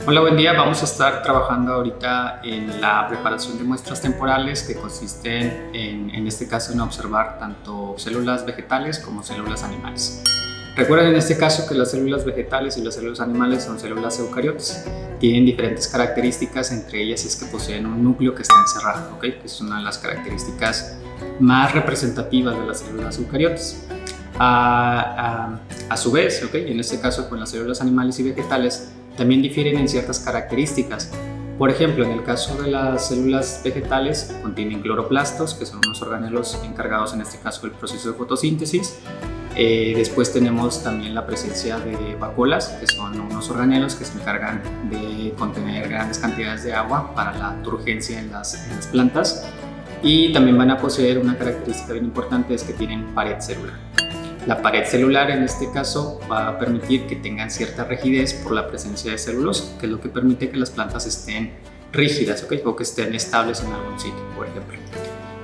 Hola, buen día. Vamos a estar trabajando ahorita en la preparación de muestras temporales que consisten en este caso en observar tanto células vegetales como células animales. Recuerden en este caso que las células vegetales y las células animales son células eucariotas. Tienen diferentes características, entre ellas es que poseen un núcleo que está encerrado, ¿okay? Que es una de las características más representativas de las células eucariotas. A su vez, ¿okay? En este caso con las células animales y vegetales, también difieren en ciertas características. Por ejemplo, en el caso de las células vegetales contienen cloroplastos, que son unos organelos encargados en este caso del proceso de fotosíntesis. Después tenemos también la presencia de vacuolas, que son unos organelos que se encargan de contener grandes cantidades de agua para la turgencia en las plantas. Y también van a poseer una característica bien importante, es que tienen pared celular. La pared celular en este caso va a permitir que tengan cierta rigidez por la presencia de celulosa, que es lo que permite que las plantas estén rígidas, ¿okay? O que estén estables en algún sitio, por ejemplo.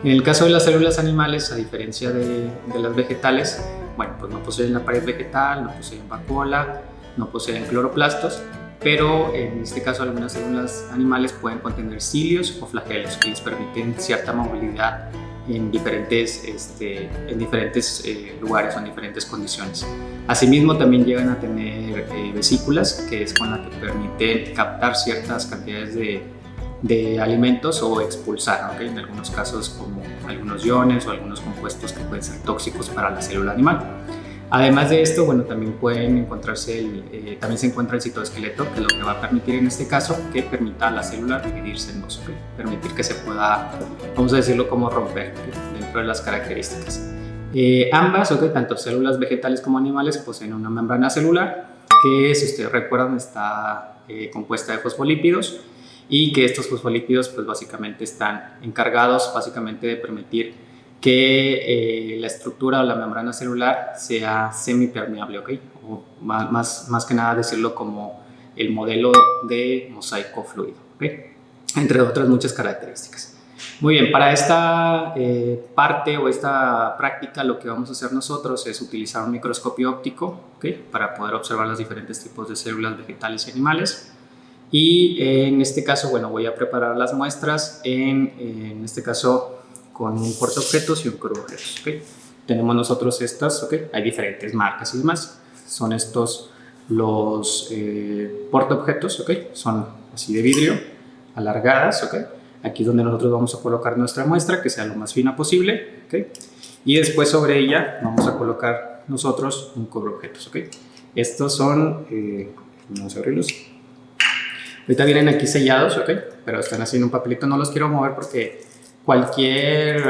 En el caso de las células animales, a diferencia de las vegetales, bueno, pues no poseen la pared vegetal, no poseen vacuola, no poseen cloroplastos, pero en este caso algunas células animales pueden contener cilios o flagelos que les permiten cierta movilidad en diferentes lugares o en diferentes condiciones. Asimismo, también llegan a tener vesículas, que es con la que permiten captar ciertas cantidades de alimentos o expulsar, ¿okay? En algunos casos como algunos iones o algunos compuestos que pueden ser tóxicos para la célula animal. Además de esto, bueno, también pueden encontrarse, también se encuentra el citoesqueleto, que es lo que va a permitir en este caso que permita a la célula dividirse en dos, ¿okay? Permitir que se pueda, vamos a decirlo, como romper, ¿okay? Dentro de las características. Ambas, ¿okay? Tanto células vegetales como animales, poseen una membrana celular que, si ustedes recuerdan, está compuesta de fosfolípidos, y que estos fosfolípidos pues básicamente están encargados básicamente de permitir que la estructura o la membrana celular sea semipermeable, ¿ok? O más que nada decirlo como el modelo de mosaico fluido, ¿ok? Entre otras muchas características. Muy bien, para esta parte o esta práctica lo que vamos a hacer nosotros es utilizar un microscopio óptico, ¿ok? Para poder observar los diferentes tipos de células vegetales y animales. Y en este caso, bueno, voy a preparar las muestras en este caso con un portaobjetos y un cubreobjetos, ¿okay? Tenemos nosotros estas, ¿okay? Hay diferentes marcas y demás. Son estos los portaobjetos, ¿okay? Son así de vidrio, alargadas, ¿okay? Aquí es donde nosotros vamos a colocar nuestra muestra, que sea lo más fina posible, ¿okay? Y después sobre ella vamos a colocar nosotros un cubreobjetos, ¿okay? Estos son, vamos a abrirlos. Ahorita vienen aquí sellados, ¿ok? Pero están así en un papelito, no los quiero mover porque cualquier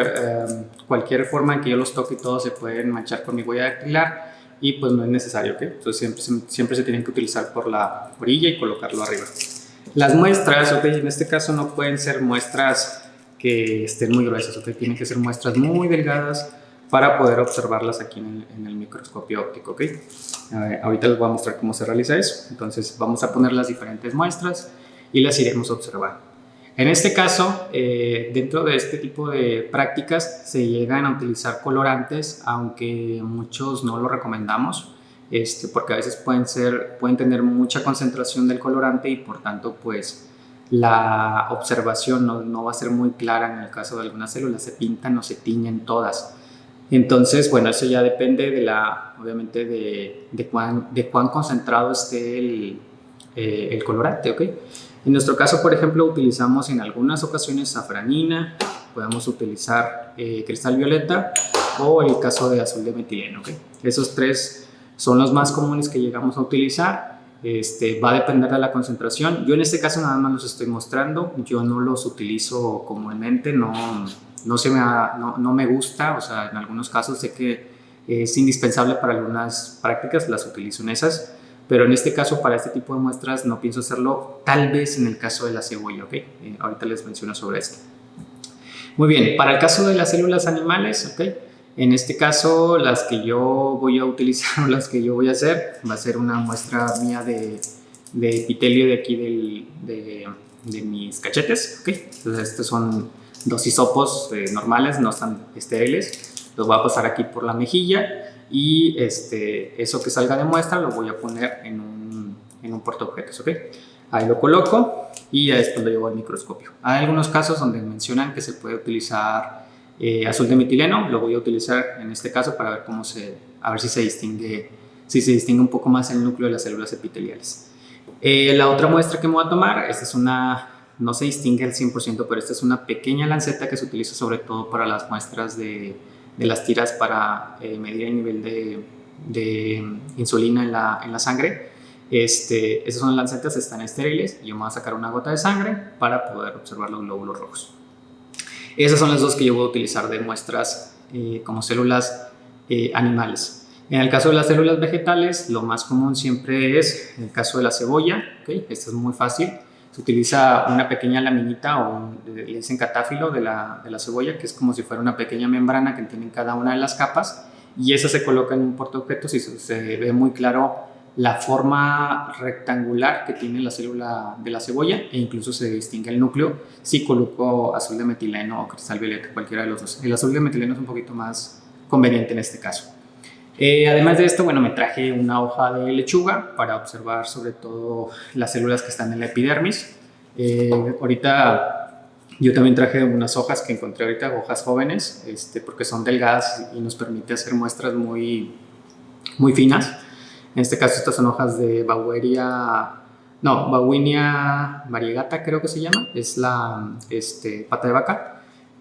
forma en que yo los toque y todo se pueden manchar con mi huella dactilar y pues no es necesario, ¿ok? Entonces siempre se tienen que utilizar por la orilla y colocarlo arriba. Las muestras, ¿ok? En este caso no pueden ser muestras que estén muy gruesas, ¿ok? Tienen que ser muestras muy delgadas para poder observarlas aquí en el microscopio óptico, ¿ok? Ahorita les voy a mostrar cómo se realiza eso. Entonces vamos a poner las diferentes muestras y las iremos observando. En este caso, dentro de este tipo de prácticas se llegan a utilizar colorantes, aunque muchos no lo recomendamos, porque a veces pueden tener mucha concentración del colorante y por tanto pues la observación no va a ser muy clara en el caso de algunas células, se pintan o se tiñen todas. Entonces, bueno, eso ya depende obviamente de cuán concentrado esté el colorante, ¿ok? En nuestro caso, por ejemplo, utilizamos en algunas ocasiones safranina, podemos utilizar cristal violeta o el caso de azul de metileno, ¿ok? Esos tres son los más comunes que llegamos a utilizar. Va a depender de la concentración. Yo en este caso nada más los estoy mostrando, yo no los utilizo comúnmente, no me gusta, o sea, en algunos casos sé que es indispensable para algunas prácticas, las utilizo en esas, pero en este caso para este tipo de muestras no pienso hacerlo, tal vez en el caso de la cebolla, ¿ok? Ahorita les menciono sobre esto. Muy bien, para el caso de las células animales, ¿ok? En este caso las que yo voy a utilizar o las que yo voy a hacer va a ser una muestra mía de epitelio de aquí de mis cachetes, ¿ok? Entonces estos son dos hisopos normales, no están estériles, los voy a pasar aquí por la mejilla y eso que salga de muestra lo voy a poner en en un portaobjetos, ¿ok? Ahí lo coloco y ya después lo llevo al microscopio. Hay algunos casos donde mencionan que se puede utilizar azul de metileno, lo voy a utilizar en este caso para ver a ver si se distingue un poco más el núcleo de las células epiteliales. La otra muestra que me voy a tomar, esta es no se distingue al 100%, pero esta es una pequeña lanceta que se utiliza sobre todo para las muestras de las tiras para medir el nivel de insulina en la sangre. Esas son lancetas, están estériles y yo me voy a sacar una gota de sangre para poder observar los glóbulos rojos. Esas son las dos que yo voy a utilizar de muestras como células animales. En el caso de las células vegetales, lo más común siempre es el caso de la cebolla, ¿okay? Esto es muy fácil. Se utiliza una pequeña laminita le dicen catáfilo de la cebolla, que es como si fuera una pequeña membrana que tiene cada una de las capas, y esa se coloca en un portaobjetos y se ve muy claro la forma rectangular que tiene la célula de la cebolla, e incluso se distingue el núcleo si coloco azul de metileno o cristal violeta, cualquiera de los dos. El azul de metileno es un poquito más conveniente en este caso. Además de esto, bueno, me traje una hoja de lechuga para observar sobre todo las células que están en la epidermis. Ahorita yo también traje unas hojas que encontré ahorita, hojas jóvenes, porque son delgadas y nos permite hacer muestras muy, muy finas. En este caso estas son hojas de Bauhinia variegata, creo que se llama, es la pata de vaca.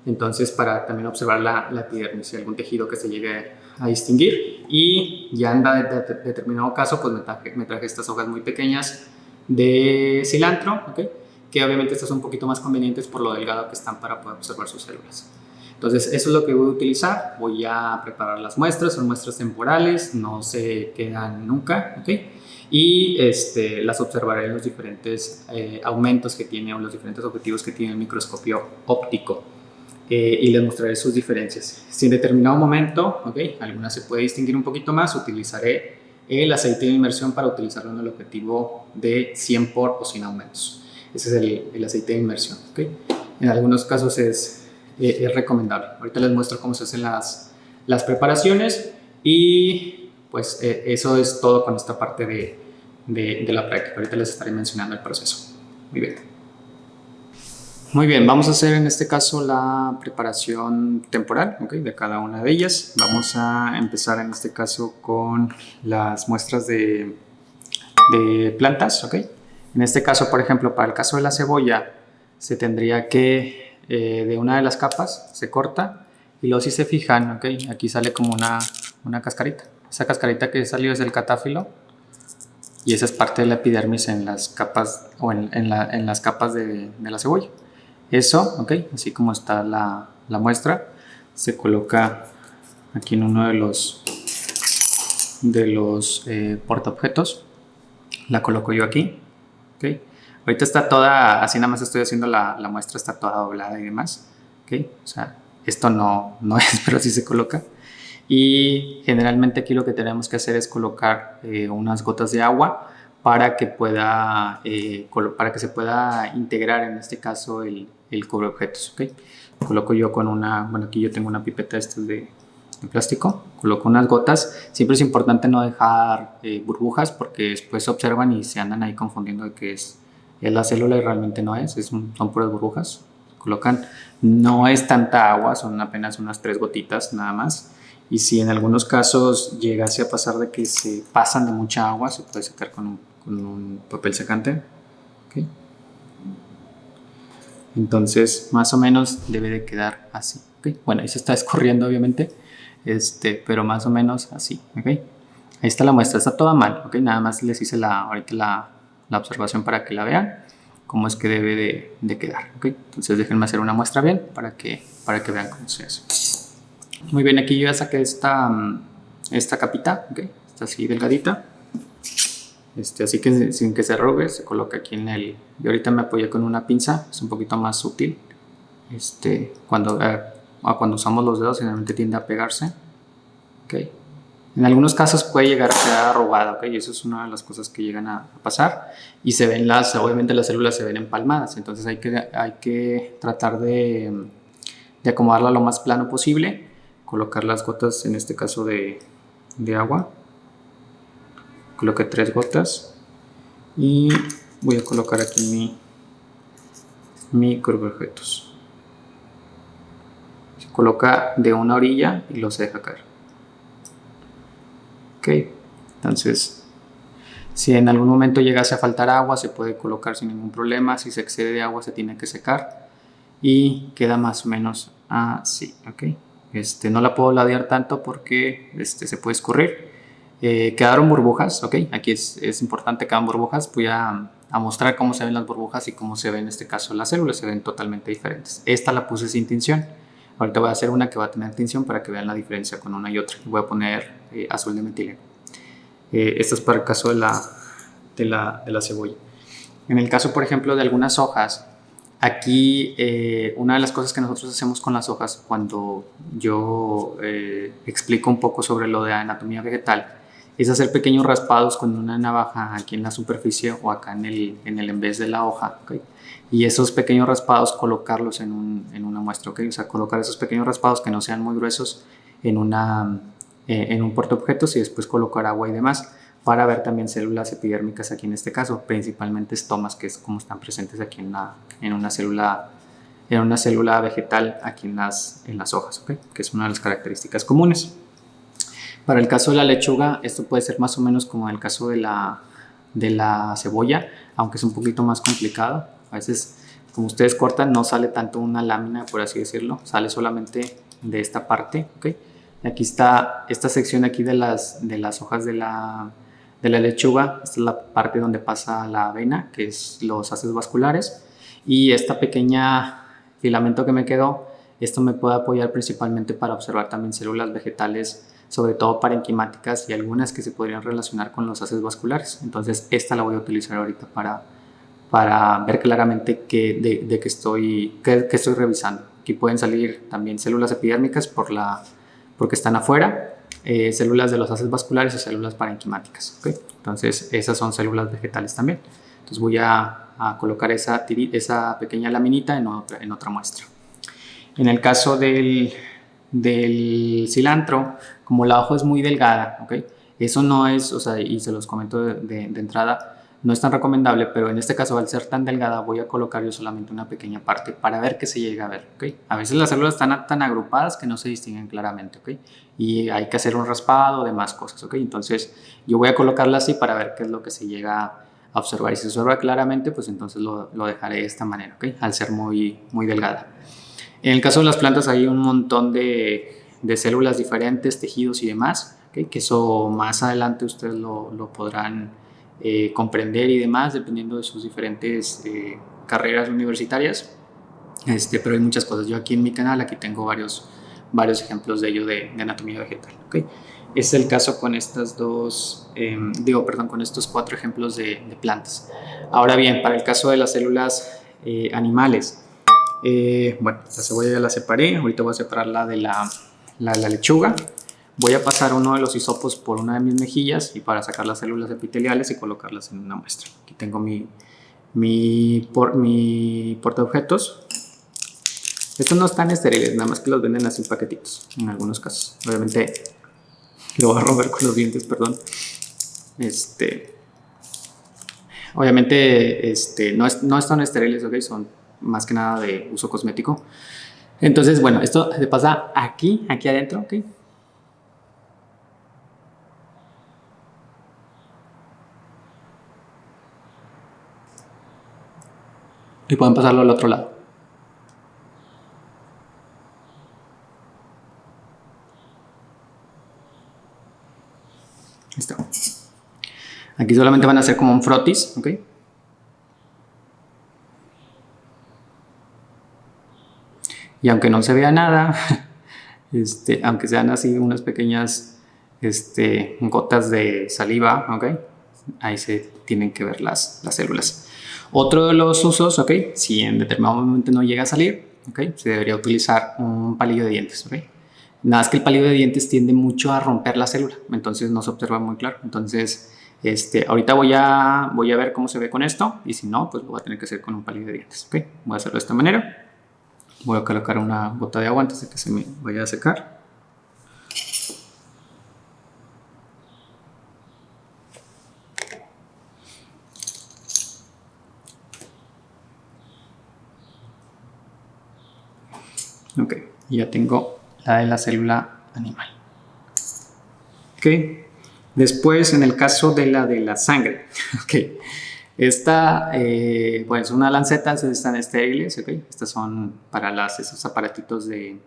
Entonces, para también observar la epidermis, si hay algún tejido que se llegue a distinguir. Y ya en determinado caso, pues me traje estas hojas muy pequeñas de cilantro, ¿okay? Que obviamente estas son un poquito más convenientes por lo delgado que están para poder observar sus células. Entonces, eso es lo que voy a utilizar. Voy a preparar las muestras, son muestras temporales, no se quedan nunca, ¿okay? Y las observaré en los diferentes aumentos que tiene o los diferentes objetivos que tiene el microscopio óptico. Y les mostraré sus diferencias. Si en determinado momento, alguna se puede distinguir un poquito más, utilizaré el aceite de inmersión para utilizarlo en el objetivo de 100 por o sin aumentos. Ese es el aceite de inmersión. En algunos casos es recomendable. Ahorita les muestro cómo se hacen las preparaciones y pues eso es todo con esta parte de la práctica. Ahorita les estaré mencionando el proceso. Muy bien. Muy bien, vamos a hacer en este caso la preparación temporal, de cada una de ellas. Vamos a empezar en este caso con las muestras de plantas, En este caso, por ejemplo, para el caso de la cebolla, se tendría que, de una de las capas, se corta y luego si se fijan, aquí sale como una cascarita. Esa cascarita que salió es del catáfilo y esa es parte de la epidermis en las capas, o en las capas de la cebolla. Eso, así como está la muestra, se coloca aquí en uno de los portaobjetos. La coloco yo aquí. Ahorita está toda, así nada más estoy haciendo la muestra, está toda doblada y demás. O sea, esto no es, pero sí se coloca. Y generalmente aquí lo que tenemos que hacer es colocar unas gotas de agua para que se pueda integrar en este caso el cubreobjetos. Coloco yo con aquí yo tengo una pipeta de plástico, coloco unas gotas. Siempre es importante no dejar burbujas porque después se observan y se andan ahí confundiendo de que es la célula y realmente no son puras burbujas. Colocan, no es tanta agua, son apenas unas 3 gotitas nada más. Y si en algunos casos llegase a pasar de que se pasan de mucha agua, se puede secar con un papel secante. Entonces, más o menos debe de quedar así. Bueno, ahí se está escurriendo obviamente, pero más o menos así. Ahí está la muestra, está toda mal. Nada más les hice ahorita la observación para que la vean, cómo es que debe de quedar. Entonces déjenme hacer una muestra bien para que vean cómo se hace. Muy bien, aquí yo ya saqué esta capita, está así delgadita, así que sin que se arrugue, se coloca aquí yo ahorita me apoyé con una pinza, es un poquito más sutil, cuando usamos los dedos generalmente tiende a pegarse, En algunos casos puede llegar a quedar arrugado, y eso es una de las cosas que llegan a pasar, y se ven obviamente las células se ven empalmadas, entonces hay que tratar de acomodarla lo más plano posible, colocar las gotas, en este caso de agua. Coloqué 3 gotas Y voy a colocar aquí mi curvaobjetos. Se coloca de una orilla y lo se deja caer. Ok, entonces si en algún momento llegase a faltar agua se puede colocar sin ningún problema. Si se excede de agua se tiene que secar y queda más o menos así. Ok, no la puedo ladear tanto porque se puede escurrir. Quedaron burbujas. Ok, aquí es importante que quedan burbujas. Voy a mostrar cómo se ven las burbujas y cómo se ven en este caso las células. Se ven totalmente diferentes. Esta la puse sin tinción. Ahorita voy a hacer una que va a tener tinción para que vean la diferencia con una y otra. Voy a poner azul de metileno. Esto es para el caso de la cebolla. En el caso, por ejemplo, de algunas hojas, aquí una de las cosas que nosotros hacemos con las hojas cuando yo explico un poco sobre lo de anatomía vegetal es hacer pequeños raspados con una navaja aquí en la superficie o acá en el en vez de la hoja, ¿okay? Y esos pequeños raspados colocarlos en una muestra, ¿okay? O sea, colocar esos pequeños raspados que no sean muy gruesos en un portaobjetos y después colocar agua y demás para ver también células epidérmicas aquí en este caso, principalmente estomas, que es como están presentes aquí en una célula vegetal aquí en las hojas, ¿okay? Que es una de las características comunes. Para el caso de la lechuga, esto puede ser más o menos como el caso de la cebolla, aunque es un poquito más complicado. A veces, como ustedes cortan, no sale tanto una lámina, por así decirlo, sale solamente de esta parte, ¿okay? Aquí está esta sección aquí de las hojas de la lechuga. Esta es la parte donde pasa la avena, que es los haces vasculares, y esta pequeña filamento que me quedó, esto me puede apoyar principalmente para observar también células vegetales, sobre todo parenquimáticas y algunas que se podrían relacionar con los haces vasculares. Entonces esta la voy a utilizar ahorita para ver claramente de qué estoy revisando. Aquí pueden salir también células epidérmicas porque están afuera, células de los haces vasculares y células parenquimáticas. ¿Okay? Entonces esas son células vegetales también. Entonces voy a colocar esa pequeña laminita en otra muestra. En el caso del cilantro, como la hoja es muy delgada, ¿okay? Eso no es, o sea, y se los comento de entrada, no es tan recomendable, pero en este caso al ser tan delgada voy a colocar yo solamente una pequeña parte para ver qué se llega a ver, ¿okay? A veces las células están tan agrupadas que no se distinguen claramente, ¿okay? Y hay que hacer un raspado, demás cosas, ¿okay? Entonces yo voy a colocarla así para ver qué es lo que se llega a observar, y si se observa claramente, pues entonces lo dejaré de esta manera, ¿okay? Al ser muy, muy delgada. En el caso de las plantas hay un montón de células diferentes, tejidos y demás, ¿okay? Que eso más adelante ustedes lo podrán comprender y demás, dependiendo de sus diferentes carreras universitarias. Pero hay muchas cosas. Yo aquí en mi canal, aquí tengo varios ejemplos de ello de anatomía vegetal. ¿Okay? Es el caso con con estos 4 ejemplos de plantas. Ahora bien, para el caso de las células animales, bueno, la cebolla ya la separé, ahorita voy a separarla de la lechuga. Voy a pasar uno de los hisopos por una de mis mejillas y para sacar las células epiteliales y colocarlas en una muestra. Aquí tengo mi portaobjetos. Estos no están estériles, nada más que los venden así en paquetitos, en algunos casos. Obviamente lo voy a romper con los dientes, perdón. Obviamente no están estériles, ¿ok? Son más que nada de uso cosmético. Entonces, bueno, esto se pasa aquí adentro, ¿ok? Y pueden pasarlo al otro lado. Listo. Aquí solamente van a hacer como un frotis, ¿ok? Y aunque no se vea nada, aunque sean así unas pequeñas gotas de saliva, ¿ok? Ahí se tienen que ver las células. Otro de los usos, ¿ok? Si en determinado momento no llega a salir, ¿ok? Se debería utilizar un palillo de dientes, ¿ok? Nada más que el palillo de dientes tiende mucho a romper la célula, entonces no se observa muy claro. Entonces, ahorita voy a ver cómo se ve con esto y si no, pues lo voy a tener que hacer con un palillo de dientes, ¿ok? Voy a hacerlo de esta manera. Voy a colocar una gota de agua antes de que se me vaya a secar. Ok, ya tengo la de la célula animal. Ok, después en el caso de la sangre, ok, esta, bueno, es una lanceta, están estériles, ok, estas son para esos aparatitos de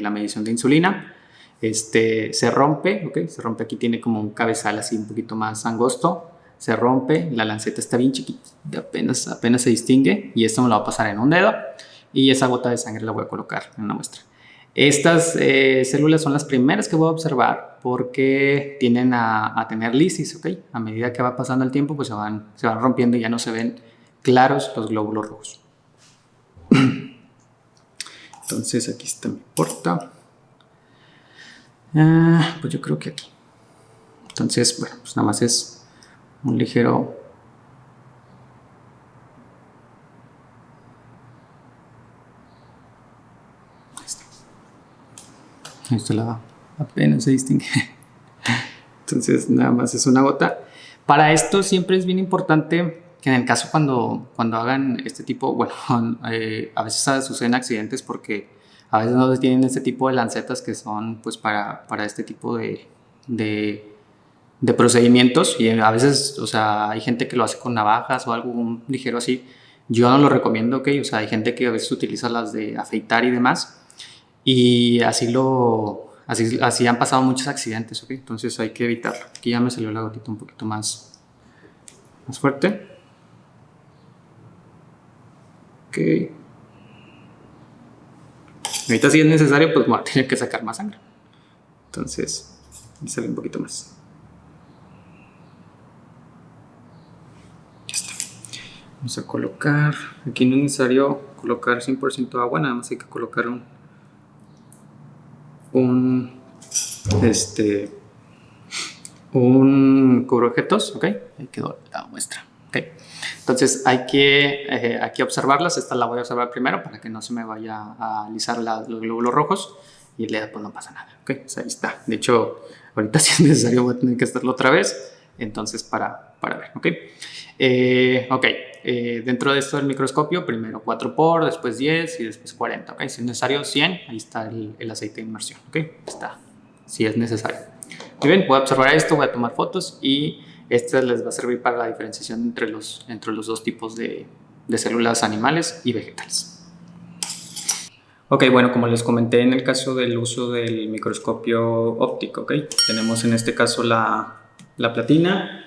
la medición de insulina. Se rompe, ok, se rompe, aquí tiene como un cabezal así un poquito más angosto, se rompe, la lanceta está bien chiquita, apenas se distingue, y esto me lo va a pasar en un dedo, y esa gota de sangre la voy a colocar en una muestra. Estas células son las primeras que voy a observar porque tienden a tener lisis, ¿ok? A medida que va pasando el tiempo, pues se van rompiendo y ya no se ven claros los glóbulos rojos. Entonces aquí está mi porta. Pues yo creo que aquí. Entonces, bueno, pues nada más es un ligero... Esto apenas se distingue. Entonces nada más es una gota. Para esto siempre es bien importante que en el caso cuando hagan este tipo, bueno, a veces suceden accidentes porque a veces no tienen este tipo de lancetas que son pues para este tipo de procedimientos, y a veces, o sea, hay gente que lo hace con navajas o algo ligero así. Yo no lo recomiendo, ¿ok? O sea, hay gente que a veces utiliza las de afeitar y demás, y así han pasado muchos accidentes, ¿ok? Entonces hay que evitarlo. Aquí ya me salió la gotita un poquito más fuerte. Ok. Ahorita si es necesario, pues bueno, tiene que sacar más sangre. Entonces, me sale un poquito más. Ya está. Vamos a colocar, aquí no es necesario colocar 100% agua, nada más hay que colocar un cubreobjetos, ok, ahí quedó la muestra, ok. Entonces hay que aquí observarlas. Esta la voy a observar primero para que no se me vaya a alisar los glóbulos rojos, y pues no pasa nada, ok. Pues ahí está. De hecho, ahorita si es necesario voy a tener que hacerlo otra vez, entonces para ver, ok. Dentro de esto del microscopio, primero 4 por, después 10 y después 40, ok. Si es necesario 100, ahí está el aceite de inmersión, ok. Está, si es necesario. Muy bien, voy a observar esto, voy a tomar fotos, y este les va a servir para la diferenciación entre los dos tipos de células animales y vegetales. Ok, bueno, como les comenté en el caso del uso del microscopio óptico, ok, tenemos en este caso la platina.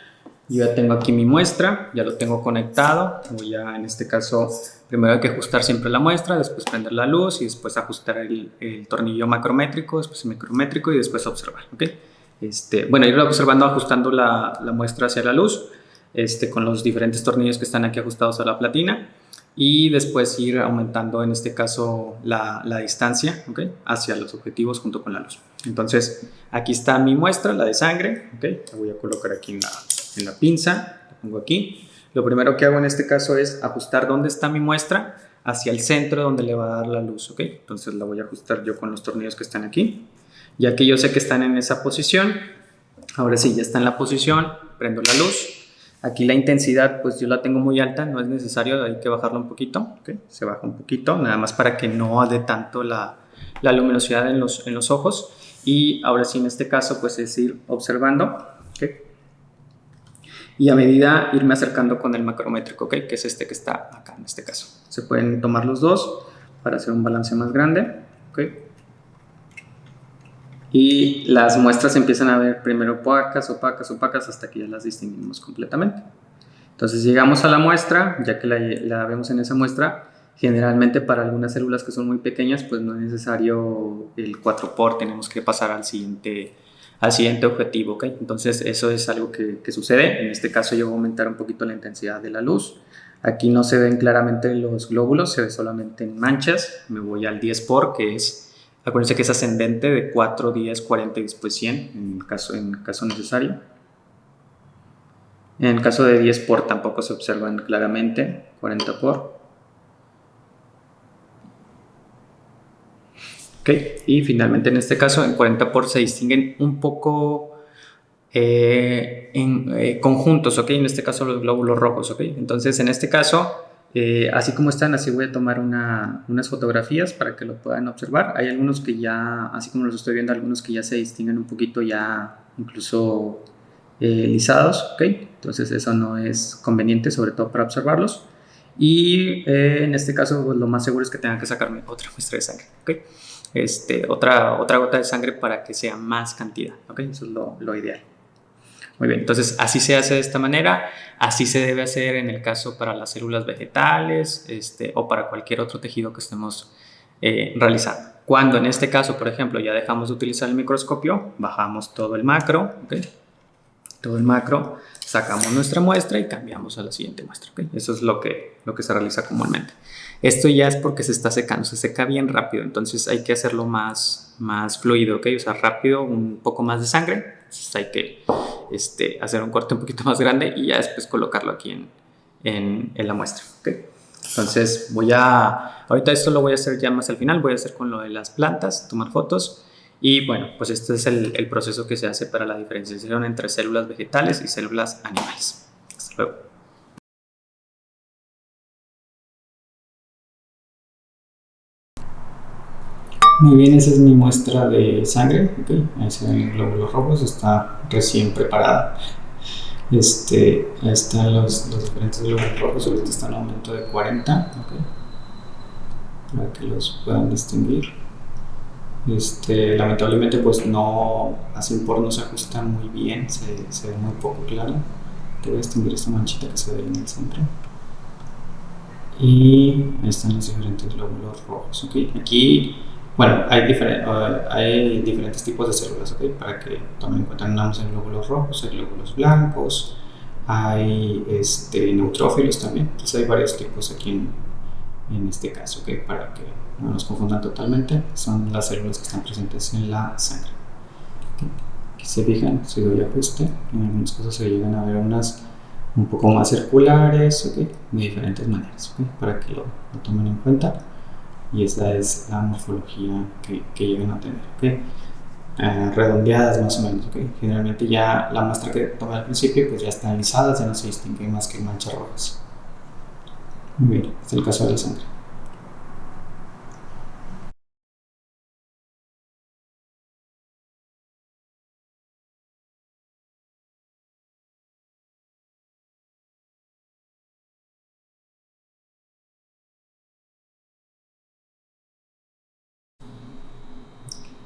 Yo ya tengo aquí mi muestra, ya lo tengo conectado. Voy a, en este caso, primero hay que ajustar siempre la muestra, después prender la luz y después ajustar el tornillo macrométrico, después el micrométrico y después observar, ¿ok? Bueno, ir observando, ajustando la muestra hacia la luz, con los diferentes tornillos que están aquí ajustados a la platina, y después ir aumentando, en este caso, la distancia, ¿ok?, hacia los objetivos junto con la luz. Entonces, aquí está mi muestra, la de sangre, ¿ok? La voy a colocar aquí en la pinza, la pongo aquí. Lo primero que hago en este caso es ajustar dónde está mi muestra hacia el centro donde le va a dar la luz, ¿ok? Entonces la voy a ajustar yo con los tornillos que están aquí. Ya que yo sé que están en esa posición, ahora sí, ya está en la posición, prendo la luz. Aquí la intensidad, pues yo la tengo muy alta, no es necesario, hay que bajarla un poquito, ¿okay? Se baja un poquito, nada más para que no dé tanto la luminosidad en los ojos. Y ahora sí, en este caso, pues es ir observando, ¿okay?, y a medida irme acercando con el macrométrico, ¿okay?, que es este que está acá en este caso. Se pueden tomar los dos para hacer un balance más grande, ¿okay?, y las muestras empiezan a ver primero opacas, hasta que ya las distinguimos completamente. Entonces llegamos a la muestra, ya que la vemos en esa muestra. Generalmente para algunas células que son muy pequeñas, pues no es necesario el 4 por, tenemos que pasar al siguiente objetivo, ¿ok? Entonces eso es algo que sucede. En este caso yo voy a aumentar un poquito la intensidad de la luz. Aquí no se ven claramente los glóbulos, se ve solamente en manchas. Me voy al 10 por, que es... Acuérdense que es ascendente de 4, 10, 40 y después 100 en caso necesario. En el caso de 10 por tampoco se observan claramente, 40 por. Ok, y finalmente en este caso en 40 por se distinguen un poco en conjuntos, ok, en este caso los glóbulos rojos, ok. Entonces en este caso así como están, así voy a tomar unas fotografías para que lo puedan observar. Hay algunos que ya, así como los estoy viendo, algunos que ya se distinguen un poquito ya incluso lisados, ¿ok? Entonces eso no es conveniente, sobre todo para observarlos. Y en este caso, pues, lo más seguro es que tenga que sacarme otra muestra de sangre, ¿ok? Otra gota de sangre para que sea más cantidad, ¿ok? Eso es lo ideal. Muy bien, entonces así se hace de esta manera, así se debe hacer en el caso para las células vegetales o para cualquier otro tejido que estemos realizando. Cuando en este caso, por ejemplo, ya dejamos de utilizar el microscopio, bajamos todo el macro, ¿okay? Todo el macro, sacamos nuestra muestra y cambiamos a la siguiente muestra, ¿okay? Eso es lo que se realiza comúnmente. Esto ya es porque se está secando, se seca bien rápido, entonces hay que hacerlo más fluido, ¿ok? O sea, rápido, un poco más de sangre, entonces hay que hacer un corte un poquito más grande y ya después colocarlo aquí en la muestra, ¿ok? Entonces ahorita esto lo voy a hacer ya más al final, voy a hacer con lo de las plantas, tomar fotos y bueno, pues este es el proceso que se hace para la diferenciación entre células vegetales y células animales. Hasta luego. Muy bien, esa es mi muestra de sangre, ¿okay? Ahí se ven los glóbulos rojos, está recién preparada. Ahí están los diferentes glóbulos rojos, ahorita están en aumento de 40, ¿okay? Para que los puedan distinguir. Lamentablemente pues no, así por no se ajusta muy bien, se ve muy poco claro. Te voy a distinguir esta manchita que se ve en el centro. Y ahí están los diferentes glóbulos rojos, ¿okay? Aquí, bueno, hay diferentes tipos de células, ¿okay? Para que tomen en cuenta, hay glóbulos rojos, hay glóbulos blancos, hay neutrófilos también, entonces hay varios tipos aquí en este caso, ¿okay? Para que no nos confundan totalmente, son las células que están presentes en la sangre, ¿okay? Aquí se fijan, si doy ajuste, en algunas cosas se llegan a ver unas un poco más circulares, ¿okay? De diferentes maneras, ¿okay? Para que lo tomen en cuenta. Y esta es la morfología que llegan a tener, ¿okay? Redondeadas más o menos, ¿okay? Generalmente ya la muestra que tomé al principio pues ya están lisadas, ya no se distinguen más que manchas rojas. Muy bien, este es el caso de la sangre.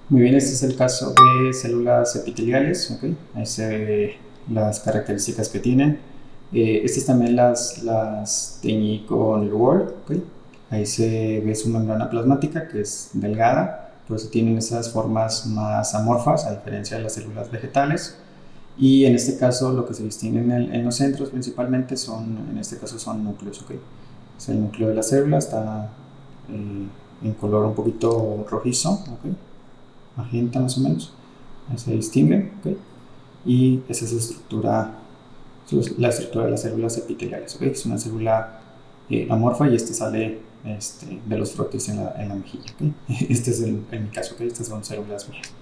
Muy bien, este es el caso de células epiteliales, ¿okay? Ahí se ve las características que tienen. Estas también las teñí con el Word, ¿okay? Ahí se ve su membrana plasmática, que es delgada, por eso tienen esas formas más amorfas, a diferencia de las células vegetales. Y en este caso lo que se distingue en los centros principalmente en este caso son núcleos, ¿okay? Es el núcleo de la célula, está en color un poquito rojizo, ¿okay? Magenta más o menos, ahí se distingue, ¿okay? Y esa es la estructura de las células epiteliales, ¿okay? Es una célula amorfa y sale de los frotis en la mejilla, ¿okay? Este es en mi caso, ¿okay? Estas son células mías.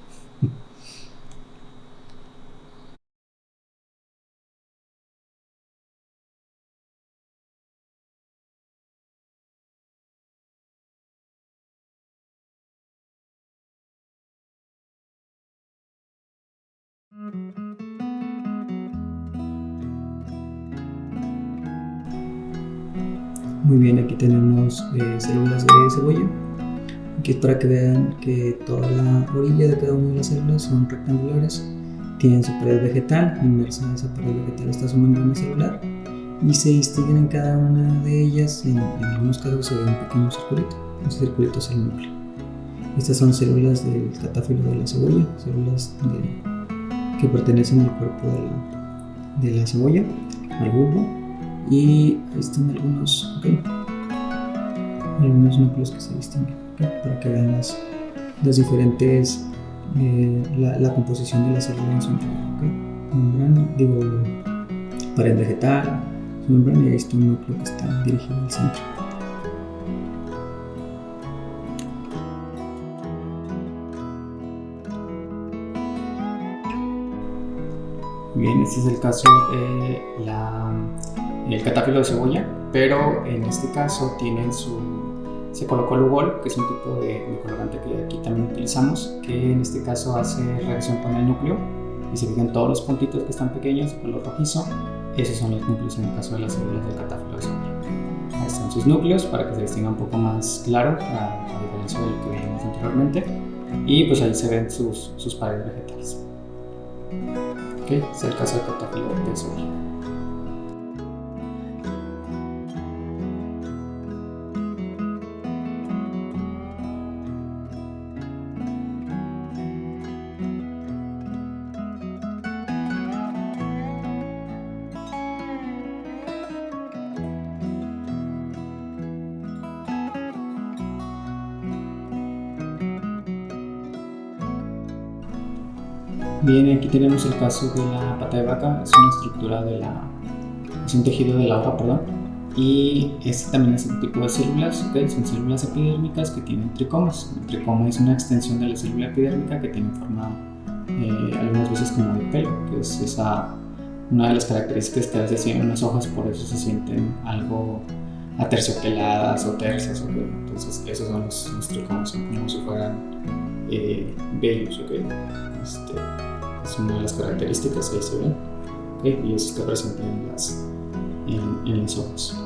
Muy bien, aquí tenemos células de cebolla. Aquí es para que vean que toda la orilla de cada una de las células son rectangulares. Tienen su pared vegetal, inmersa en esa pared vegetal está su membrana celular y se distinguen en cada una de ellas. En algunos casos se ve un pequeño circulito. Ese circulito es el núcleo. Estas son células del catáfilo de la cebolla, células que pertenecen al cuerpo de la cebolla, al bulbo. Y ahí están algunos núcleos que se distinguen, ¿okay? Para que vean las diferentes, la composición de la célula en su interior, ¿okay? Membrana, pared vegetal, su membrana, y ahí está un núcleo que está dirigido al centro. Bien, este es el caso de el catáfilo de cebolla, pero en este caso se colocó Lugol, que es un tipo de colorante que aquí también utilizamos, que en este caso hace reacción con el núcleo y se fijan todos los puntitos que están pequeños de color rojizo. Esos son los núcleos en el caso de las células del catáfilo de cebolla. Ahí están sus núcleos para que se distinga un poco más claro, a diferencia de lo que vimos anteriormente. Y pues ahí se ven sus paredes vegetales. Okay, es el caso del catáfilo de cebolla. Bien, aquí tenemos el caso de la pata de vaca, es una estructura es un tejido de la hoja, perdón, y este también es un tipo de células, ¿okay? Son células epidérmicas que tienen tricomas. El tricoma es una extensión de la célula epidérmica que tiene forma algunas veces como de pelo, que es una de las características que a veces tienen las hojas, por eso se sienten algo aterciopeladas o tersas, ¿okay? Entonces esos son los tricomas, son como si fueran vellos, ¿okay? Es una de las características, ahí se ven, ¿okay? Y eso está presente en las hojas.